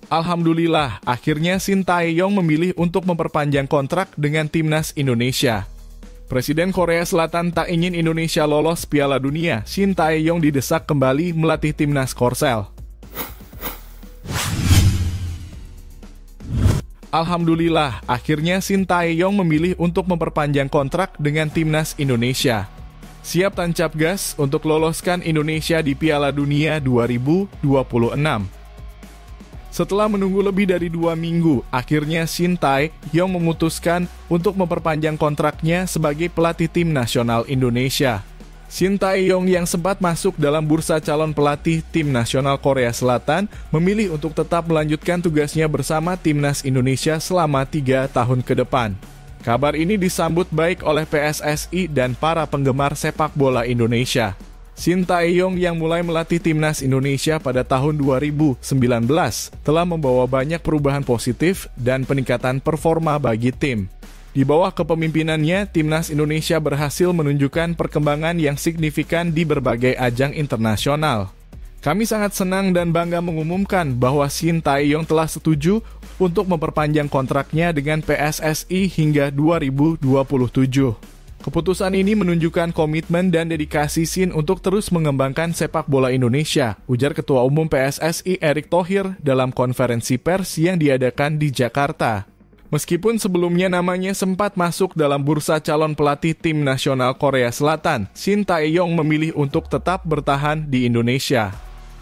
Alhamdulillah, akhirnya Shin Tae-yong memilih untuk memperpanjang kontrak dengan timnas Indonesia. Presiden Korea Selatan tak ingin Indonesia lolos Piala Dunia. Shin Tae-yong didesak kembali melatih timnas Korsel. Alhamdulillah, akhirnya Shin Tae-yong memilih untuk memperpanjang kontrak dengan timnas Indonesia. Siap tancap gas untuk loloskan Indonesia di Piala Dunia 2026. Setelah menunggu lebih dari 2 minggu, akhirnya Shin Tae-yong memutuskan untuk memperpanjang kontraknya sebagai pelatih tim nasional Indonesia. Shin Tae-yong yang sempat masuk dalam bursa calon pelatih tim nasional Korea Selatan memilih untuk tetap melanjutkan tugasnya bersama timnas Indonesia selama 3 tahun ke depan. Kabar ini disambut baik oleh PSSI dan para penggemar sepak bola Indonesia. Shin Tae-yong yang mulai melatih timnas Indonesia pada tahun 2019 telah membawa banyak perubahan positif dan peningkatan performa bagi tim. Di bawah kepemimpinannya, timnas Indonesia berhasil menunjukkan perkembangan yang signifikan di berbagai ajang internasional. Kami sangat senang dan bangga mengumumkan bahwa Shin Tae-yong telah setuju untuk memperpanjang kontraknya dengan PSSI hingga 2027. Keputusan ini menunjukkan komitmen dan dedikasi Shin untuk terus mengembangkan sepak bola Indonesia, ujar Ketua Umum PSSI Erick Thohir dalam konferensi pers yang diadakan di Jakarta. Meskipun sebelumnya namanya sempat masuk dalam bursa calon pelatih tim nasional Korea Selatan, Shin Tae-yong memilih untuk tetap bertahan di Indonesia.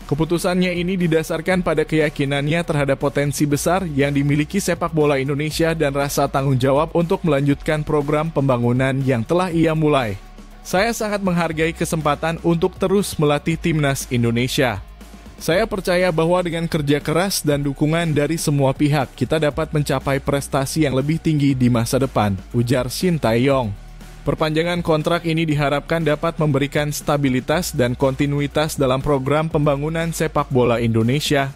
Keputusannya ini didasarkan pada keyakinannya terhadap potensi besar yang dimiliki sepak bola Indonesia dan rasa tanggung jawab untuk melanjutkan program pembangunan yang telah ia mulai. Saya sangat menghargai kesempatan untuk terus melatih timnas Indonesia. Saya percaya bahwa dengan kerja keras dan dukungan dari semua pihak, kita dapat mencapai prestasi yang lebih tinggi di masa depan, ujar Shin Tae-yong. Perpanjangan kontrak ini diharapkan dapat memberikan stabilitas dan kontinuitas dalam program pembangunan sepak bola Indonesia.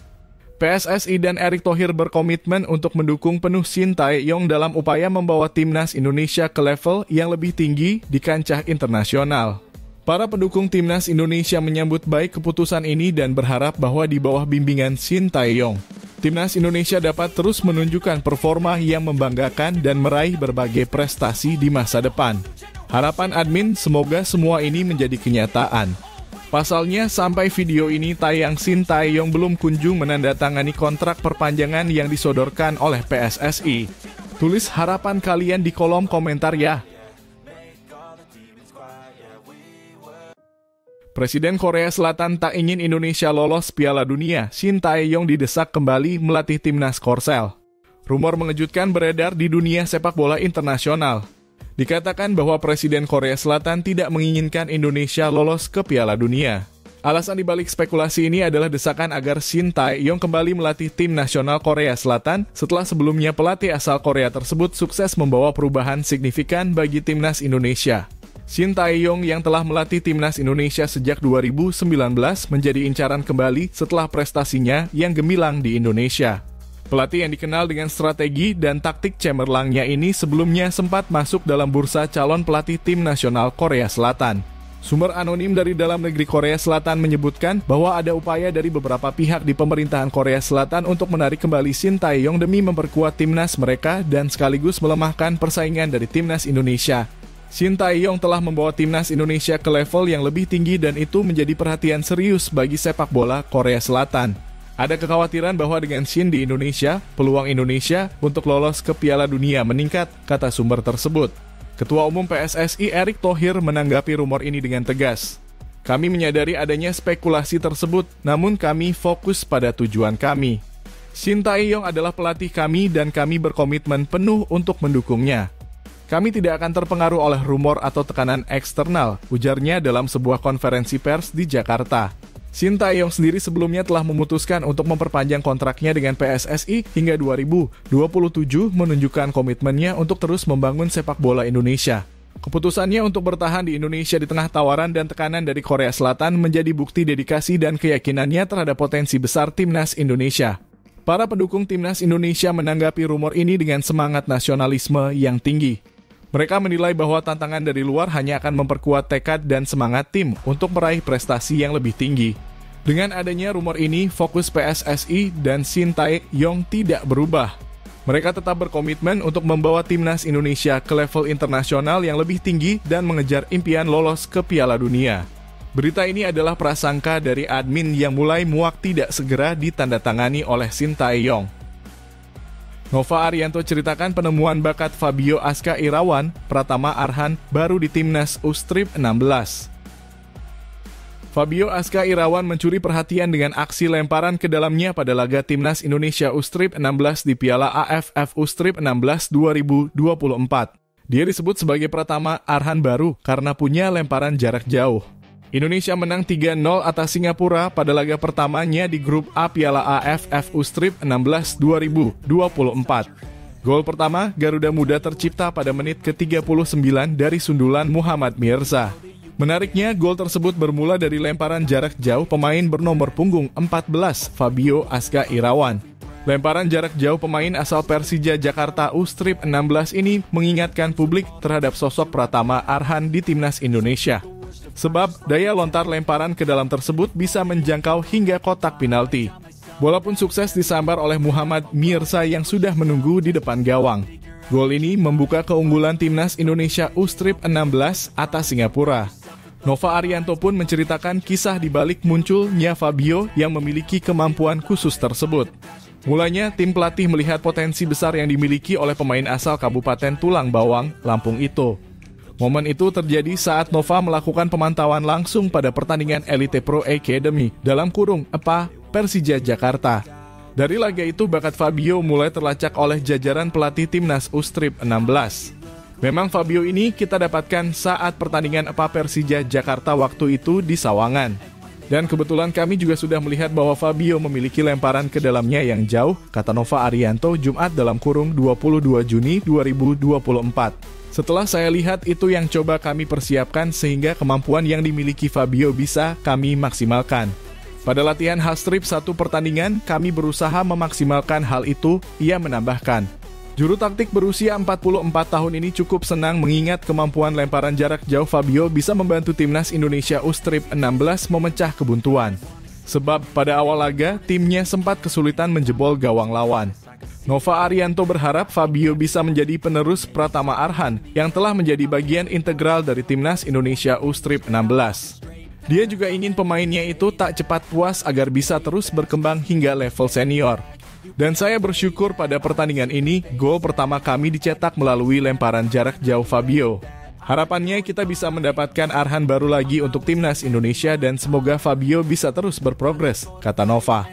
PSSI dan Erick Thohir berkomitmen untuk mendukung penuh Shin Tae-yong dalam upaya membawa timnas Indonesia ke level yang lebih tinggi di kancah internasional. Para pendukung timnas Indonesia menyambut baik keputusan ini dan berharap bahwa di bawah bimbingan Shin Tae-yong, timnas Indonesia dapat terus menunjukkan performa yang membanggakan dan meraih berbagai prestasi di masa depan. Harapan admin, semoga semua ini menjadi kenyataan. Pasalnya, sampai video ini tayang, Shin Tae-yong belum kunjung menandatangani kontrak perpanjangan yang disodorkan oleh PSSI. Tulis harapan kalian di kolom komentar ya. Presiden Korea Selatan tak ingin Indonesia lolos Piala Dunia. Shin Tae-yong didesak kembali melatih timnas Korsel. Rumor mengejutkan beredar di dunia sepak bola internasional. Dikatakan bahwa Presiden Korea Selatan tidak menginginkan Indonesia lolos ke Piala Dunia. Alasan dibalik spekulasi ini adalah desakan agar Shin Tae-yong kembali melatih tim nasional Korea Selatan setelah sebelumnya pelatih asal Korea tersebut sukses membawa perubahan signifikan bagi timnas Indonesia. Shin Tae-yong yang telah melatih timnas Indonesia sejak 2019 menjadi incaran kembali setelah prestasinya yang gemilang di Indonesia. Pelatih yang dikenal dengan strategi dan taktik cemerlangnya ini sebelumnya sempat masuk dalam bursa calon pelatih tim nasional Korea Selatan. Sumber anonim dari dalam negeri Korea Selatan menyebutkan bahwa ada upaya dari beberapa pihak di pemerintahan Korea Selatan untuk menarik kembali Shin Tae-yong demi memperkuat timnas mereka dan sekaligus melemahkan persaingan dari timnas Indonesia. Shin Tae-yong telah membawa timnas Indonesia ke level yang lebih tinggi dan itu menjadi perhatian serius bagi sepak bola Korea Selatan. Ada kekhawatiran bahwa dengan Shin di Indonesia, peluang Indonesia untuk lolos ke Piala Dunia meningkat, kata sumber tersebut. Ketua Umum PSSI Erick Thohir menanggapi rumor ini dengan tegas. Kami menyadari adanya spekulasi tersebut, namun kami fokus pada tujuan kami. Shin Tae-yong adalah pelatih kami dan kami berkomitmen penuh untuk mendukungnya. Kami tidak akan terpengaruh oleh rumor atau tekanan eksternal, ujarnya dalam sebuah konferensi pers di Jakarta. Shin Tae-yong sendiri sebelumnya telah memutuskan untuk memperpanjang kontraknya dengan PSSI hingga 2027 menunjukkan komitmennya untuk terus membangun sepak bola Indonesia. Keputusannya untuk bertahan di Indonesia di tengah tawaran dan tekanan dari Korea Selatan menjadi bukti dedikasi dan keyakinannya terhadap potensi besar timnas Indonesia. Para pendukung timnas Indonesia menanggapi rumor ini dengan semangat nasionalisme yang tinggi. Mereka menilai bahwa tantangan dari luar hanya akan memperkuat tekad dan semangat tim untuk meraih prestasi yang lebih tinggi. Dengan adanya rumor ini, fokus PSSI dan Shin Tae-yong tidak berubah. Mereka tetap berkomitmen untuk membawa timnas Indonesia ke level internasional yang lebih tinggi dan mengejar impian lolos ke Piala Dunia. Berita ini adalah prasangka dari admin yang mulai muak tidak segera ditandatangani oleh Shin Tae-yong. Nova Arianto ceritakan penemuan bakat Fabio Aska Irawan, Pratama Arhan baru di timnas U-Strip 16. Fabio Aska Irawan mencuri perhatian dengan aksi lemparan ke dalamnya pada laga timnas Indonesia U-Strip 16 di Piala AFF U-Strip 16 2024. Dia disebut sebagai Pratama Arhan baru karena punya lemparan jarak jauh. Indonesia menang 3-0 atas Singapura pada laga pertamanya di grup A Piala AFF U-Strip 16 2024. Gol pertama Garuda Muda tercipta pada menit ke-39 dari sundulan Muhammad Mirza. Menariknya, gol tersebut bermula dari lemparan jarak jauh pemain bernomor punggung 14, Fabio Aska Irawan. Lemparan jarak jauh pemain asal Persija Jakarta U-Strip 16 ini mengingatkan publik terhadap sosok Pratama Arhan di timnas Indonesia. Sebab, daya lontar lemparan ke dalam tersebut bisa menjangkau hingga kotak penalti. Bola pun sukses disambar oleh Muhammad Mirza yang sudah menunggu di depan gawang. Gol ini membuka keunggulan timnas Indonesia U-Strip 16 atas Singapura. Nova Arianto pun menceritakan kisah di balik munculnya Fabio yang memiliki kemampuan khusus tersebut. Mulanya, tim pelatih melihat potensi besar yang dimiliki oleh pemain asal Kabupaten Tulang Bawang, Lampung itu. Momen itu terjadi saat Nova melakukan pemantauan langsung pada pertandingan Elite Pro Academy (EPA) Persija Jakarta. Dari laga itu, bakat Fabio mulai terlacak oleh jajaran pelatih timnas U-Strip 16. Memang Fabio ini kita dapatkan saat pertandingan EPA Persija Jakarta waktu itu di Sawangan. Dan kebetulan kami juga sudah melihat bahwa Fabio memiliki lemparan ke dalamnya yang jauh, kata Nova Arianto Jumat (22 Juni 2024). Setelah saya lihat itu yang coba kami persiapkan sehingga kemampuan yang dimiliki Fabio bisa kami maksimalkan. Pada latihan H-Strip 1 pertandingan, kami berusaha memaksimalkan hal itu, ia menambahkan. Juru taktik berusia 44 tahun ini cukup senang mengingat kemampuan lemparan jarak jauh Fabio bisa membantu timnas Indonesia U-Strip 16 memecah kebuntuan. Sebab pada awal laga, timnya sempat kesulitan menjebol gawang lawan. Nova Arianto berharap Fabio bisa menjadi penerus Pratama Arhan yang telah menjadi bagian integral dari timnas Indonesia U-Strip 16. Dia juga ingin pemainnya itu tak cepat puas agar bisa terus berkembang hingga level senior. Dan saya bersyukur pada pertandingan ini, gol pertama kami dicetak melalui lemparan jarak jauh Fabio. Harapannya kita bisa mendapatkan Arhan baru lagi untuk timnas Indonesia dan semoga Fabio bisa terus berprogres, kata Nova.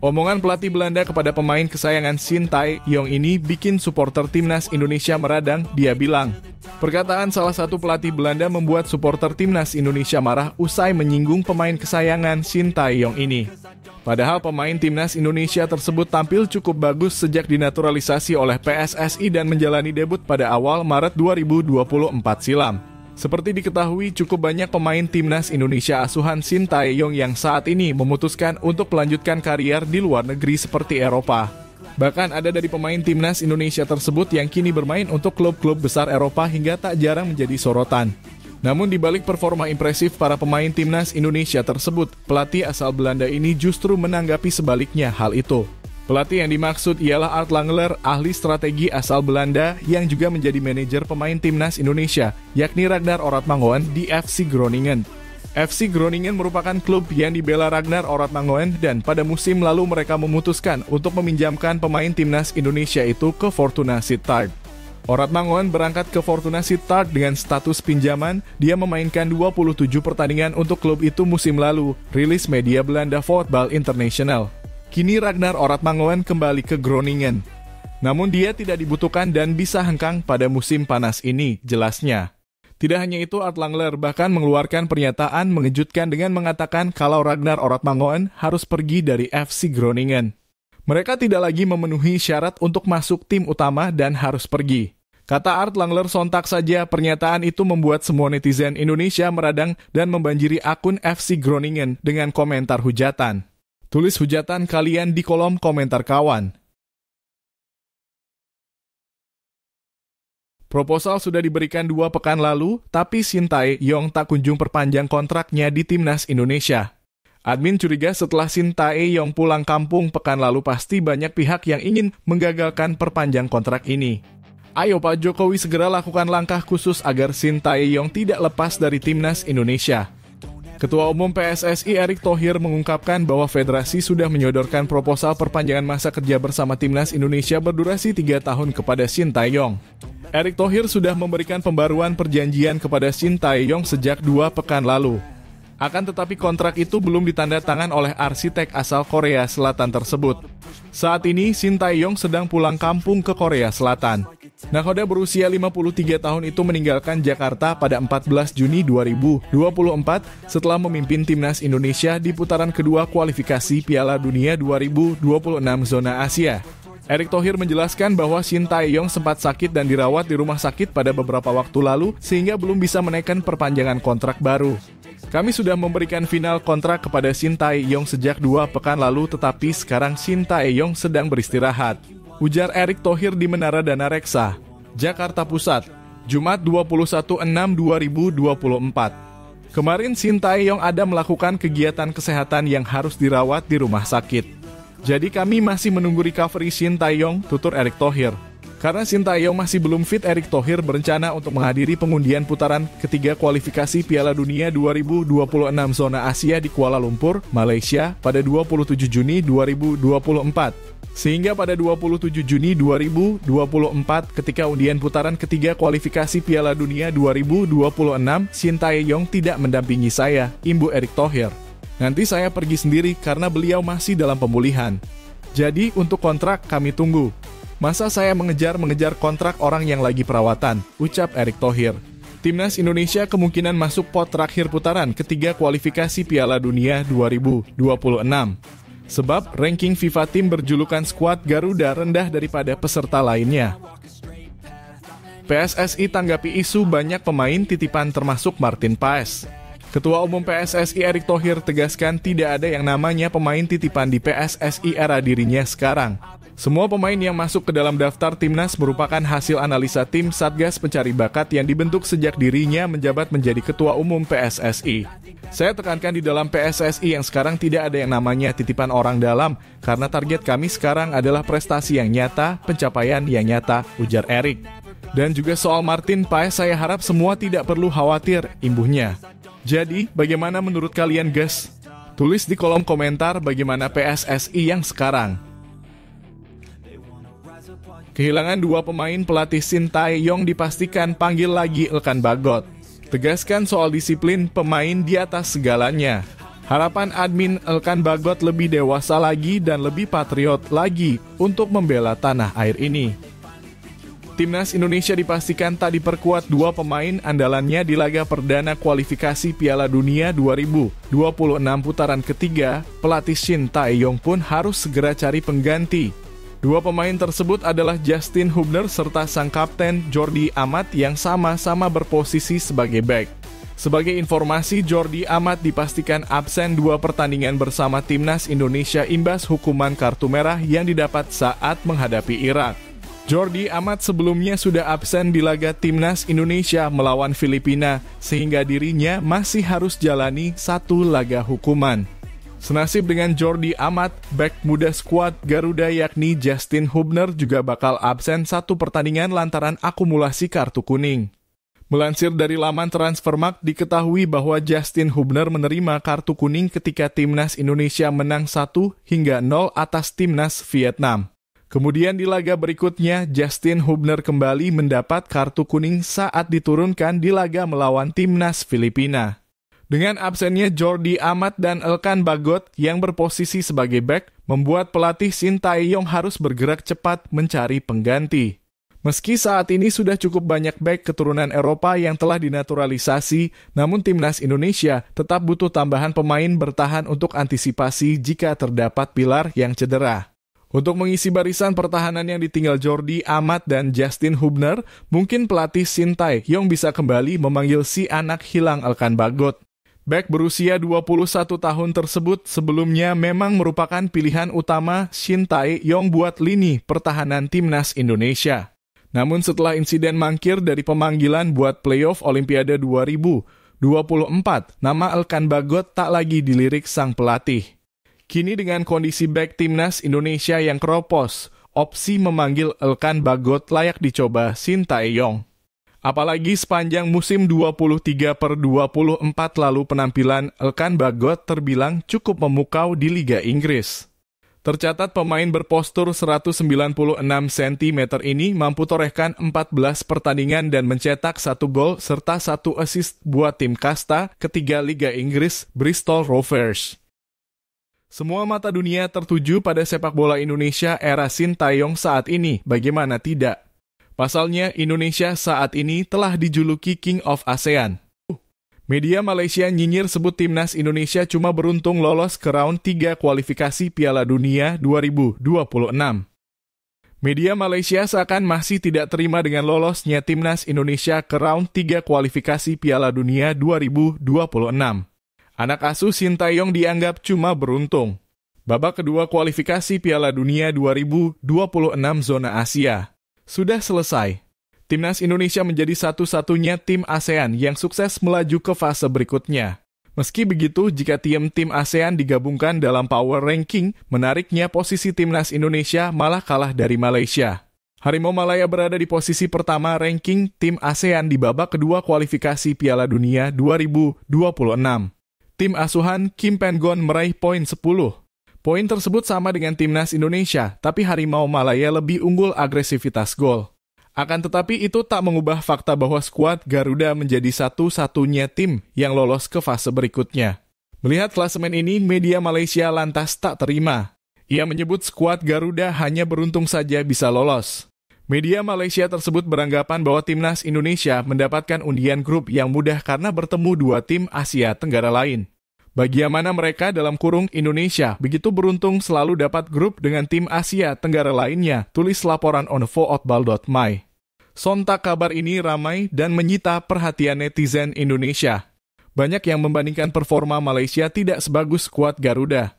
Omongan pelatih Belanda kepada pemain kesayangan Shin Tae-yong ini bikin supporter timnas Indonesia meradang, dia bilang. Perkataan salah satu pelatih Belanda membuat supporter timnas Indonesia marah usai menyinggung pemain kesayangan Shin Tae-yong ini. Padahal pemain timnas Indonesia tersebut tampil cukup bagus sejak dinaturalisasi oleh PSSI dan menjalani debut pada awal Maret 2024 silam. Seperti diketahui, cukup banyak pemain timnas Indonesia asuhan Shin Tae-yong yang saat ini memutuskan untuk melanjutkan karier di luar negeri seperti Eropa. Bahkan ada dari pemain timnas Indonesia tersebut yang kini bermain untuk klub-klub besar Eropa hingga tak jarang menjadi sorotan. Namun di balik performa impresif para pemain timnas Indonesia tersebut, pelatih asal Belanda ini justru menanggapi sebaliknya hal itu. Pelatih yang dimaksud ialah Art Langler, ahli strategi asal Belanda yang juga menjadi manajer pemain timnas Indonesia, yakni Ragnar Oratmangoen di FC Groningen. FC Groningen merupakan klub yang dibela Ragnar Oratmangoen dan pada musim lalu mereka memutuskan untuk meminjamkan pemain timnas Indonesia itu ke Fortuna Sittard. Oratmangoen berangkat ke Fortuna Sittard dengan status pinjaman, dia memainkan 27 pertandingan untuk klub itu musim lalu, rilis media Belanda Voetbal International. Kini Ragnar Oratmangoen kembali ke Groningen. Namun dia tidak dibutuhkan dan bisa hengkang pada musim panas ini, jelasnya. Tidak hanya itu, Art Langler bahkan mengeluarkan pernyataan mengejutkan dengan mengatakan kalau Ragnar Oratmangoen harus pergi dari FC Groningen. Mereka tidak lagi memenuhi syarat untuk masuk tim utama dan harus pergi. Kata Art Langler, sontak saja pernyataan itu membuat semua netizen Indonesia meradang dan membanjiri akun FC Groningen dengan komentar hujatan. Tulis hujatan kalian di kolom komentar kawan. Proposal sudah diberikan 2 pekan lalu, tapi Shin Tae-yong tak kunjung perpanjang kontraknya di timnas Indonesia. Admin curiga setelah Shin Tae-yong pulang kampung pekan lalu pasti banyak pihak yang ingin menggagalkan perpanjang kontrak ini. Ayo Pak Jokowi segera lakukan langkah khusus agar Shin Tae-yong tidak lepas dari timnas Indonesia. Ketua Umum PSSI Erick Thohir mengungkapkan bahwa federasi sudah menyodorkan proposal perpanjangan masa kerja bersama timnas Indonesia berdurasi 3 tahun kepada Shin Tae-yong. Erick Thohir sudah memberikan pembaruan perjanjian kepada Shin Tae-yong sejak 2 pekan lalu. Akan tetapi kontrak itu belum ditandatangan oleh arsitek asal Korea Selatan tersebut. Saat ini Shin Tae-yong sedang pulang kampung ke Korea Selatan. Nakhoda berusia 53 tahun itu meninggalkan Jakarta pada 14 Juni 2024 setelah memimpin timnas Indonesia di putaran kedua kualifikasi Piala Dunia 2026 zona Asia. Erick Thohir menjelaskan bahwa Shin Tae-yong sempat sakit dan dirawat di rumah sakit pada beberapa waktu lalu sehingga belum bisa menaikkan perpanjangan kontrak baru. Kami sudah memberikan final kontrak kepada Shin Tae-yong sejak 2 pekan lalu tetapi sekarang Shin Tae-yong sedang beristirahat. Ujar Erick Thohir di Menara Dana Reksa, Jakarta Pusat, Jumat 21/6/2024. Kemarin Shin Tae-yong ada melakukan kegiatan kesehatan yang harus dirawat di rumah sakit. Jadi kami masih menunggu recovery Shin Tae-yong, tutur Erick Thohir. Karena Shin Tae-yong masih belum fit, Erick Thohir berencana untuk menghadiri pengundian putaran ketiga kualifikasi Piala Dunia 2026 zona Asia di Kuala Lumpur, Malaysia pada 27 Juni 2024. Sehingga pada 27 Juni 2024 ketika undian putaran ketiga kualifikasi Piala Dunia 2026, Shin Tae-yong tidak mendampingi saya, imbu Erick Thohir. Nanti saya pergi sendiri karena beliau masih dalam pemulihan. Jadi untuk kontrak kami tunggu. Masa saya mengejar kontrak orang yang lagi perawatan, ucap Erick Thohir. Timnas Indonesia kemungkinan masuk pot terakhir putaran ketiga kualifikasi Piala Dunia 2026. Sebab ranking FIFA tim berjulukan skuad Garuda rendah daripada peserta lainnya. PSSI tanggapi isu banyak pemain titipan termasuk Martin Paes. Ketua Umum PSSI Erick Thohir tegaskan tidak ada yang namanya pemain titipan di PSSI era dirinya sekarang. Semua pemain yang masuk ke dalam daftar timnas merupakan hasil analisa tim Satgas Pencari Bakat yang dibentuk sejak dirinya menjabat menjadi Ketua Umum PSSI. Saya tekankan di dalam PSSI yang sekarang tidak ada yang namanya titipan orang dalam, karena target kami sekarang adalah prestasi yang nyata, pencapaian yang nyata, ujar Erick. Dan juga soal Martin Paes, saya harap semua tidak perlu khawatir, imbuhnya. Jadi, bagaimana menurut kalian guys? Tulis di kolom komentar bagaimana PSSI yang sekarang. Kehilangan 2 pemain, pelatih Shin Tae-yong dipastikan panggil lagi Elkan Bagot. Tegaskan soal disiplin pemain di atas segalanya. Harapan admin Elkan Bagot lebih dewasa lagi dan lebih patriot lagi untuk membela tanah air ini. Timnas Indonesia dipastikan tak diperkuat 2 pemain andalannya di laga perdana kualifikasi Piala Dunia 2026 putaran ketiga. Pelatih Shin Tae-yong pun harus segera cari pengganti. 2 pemain tersebut adalah Justin Hubner serta sang kapten Jordi Amat yang sama-sama berposisi sebagai bek. Sebagai informasi, Jordi Amat dipastikan absen 2 pertandingan bersama Timnas Indonesia imbas hukuman kartu merah yang didapat saat menghadapi Irak. Jordi Amat sebelumnya sudah absen di laga Timnas Indonesia melawan Filipina, sehingga dirinya masih harus jalani 1 laga hukuman. Senasib dengan Jordi Amat, bek muda skuad Garuda yakni Justin Hubner juga bakal absen 1 pertandingan lantaran akumulasi kartu kuning. Melansir dari laman Transfermarkt diketahui bahwa Justin Hubner menerima kartu kuning ketika Timnas Indonesia menang 1-0 atas Timnas Vietnam. Kemudian di laga berikutnya, Justin Hubner kembali mendapat kartu kuning saat diturunkan di laga melawan Timnas Filipina. Dengan absennya Jordi Amat dan Elkan Bagot yang berposisi sebagai bek, membuat pelatih Shin Tae-yong harus bergerak cepat mencari pengganti. Meski saat ini sudah cukup banyak bek keturunan Eropa yang telah dinaturalisasi, namun Timnas Indonesia tetap butuh tambahan pemain bertahan untuk antisipasi jika terdapat pilar yang cedera. Untuk mengisi barisan pertahanan yang ditinggal Jordi Amat dan Justin Hubner, mungkin pelatih Shin Tae-yong bisa kembali memanggil si anak hilang Elkan Bagot. Bek berusia 21 tahun tersebut sebelumnya memang merupakan pilihan utama Shin Tae-yong buat lini pertahanan Timnas Indonesia. Namun setelah insiden mangkir dari pemanggilan buat playoff Olimpiade 2024, nama Elkan Bagot tak lagi dilirik sang pelatih. Kini dengan kondisi back timnas Indonesia yang keropos, opsi memanggil Elkan Bagot layak dicoba Sintayong. Apalagi sepanjang musim 23/24 lalu penampilan Elkan Bagot terbilang cukup memukau di Liga Inggris. Tercatat pemain berpostur 196 cm ini mampu torehkan 14 pertandingan dan mencetak 1 gol serta 1 assist buat tim kasta ketiga Liga Inggris Bristol Rovers. Semua mata dunia tertuju pada sepak bola Indonesia era Sintayong saat ini, bagaimana tidak? Pasalnya, Indonesia saat ini telah dijuluki King of ASEAN. Media Malaysia nyinyir sebut timnas Indonesia cuma beruntung lolos ke round 3 kualifikasi Piala Dunia 2026. Media Malaysia seakan masih tidak terima dengan lolosnya timnas Indonesia ke round 3 kualifikasi Piala Dunia 2026. Anak asuh Sintayong dianggap cuma beruntung. Babak kedua kualifikasi Piala Dunia 2026 zona Asia sudah selesai. Timnas Indonesia menjadi satu-satunya tim ASEAN yang sukses melaju ke fase berikutnya. Meski begitu, jika tim ASEAN digabungkan dalam power ranking, menariknya posisi timnas Indonesia malah kalah dari Malaysia. Harimau Malaya berada di posisi pertama ranking tim ASEAN di babak kedua kualifikasi Piala Dunia 2026. Tim asuhan Kim Pen-gon meraih poin 10. Poin tersebut sama dengan timnas Indonesia, tapi Harimau Malaya lebih unggul agresivitas gol. Akan tetapi itu tak mengubah fakta bahwa skuad Garuda menjadi satu-satunya tim yang lolos ke fase berikutnya. Melihat klasemen ini, media Malaysia lantas tak terima. Ia menyebut skuad Garuda hanya beruntung saja bisa lolos. Media Malaysia tersebut beranggapan bahwa timnas Indonesia mendapatkan undian grup yang mudah karena bertemu 2 tim Asia Tenggara lain. Bagaimana mereka dalam kurung Indonesia begitu beruntung selalu dapat grup dengan tim Asia Tenggara lainnya, tulis laporan onfootball.my. Sontak kabar ini ramai dan menyita perhatian netizen Indonesia. Banyak yang membandingkan performa Malaysia tidak sebagus skuad Garuda.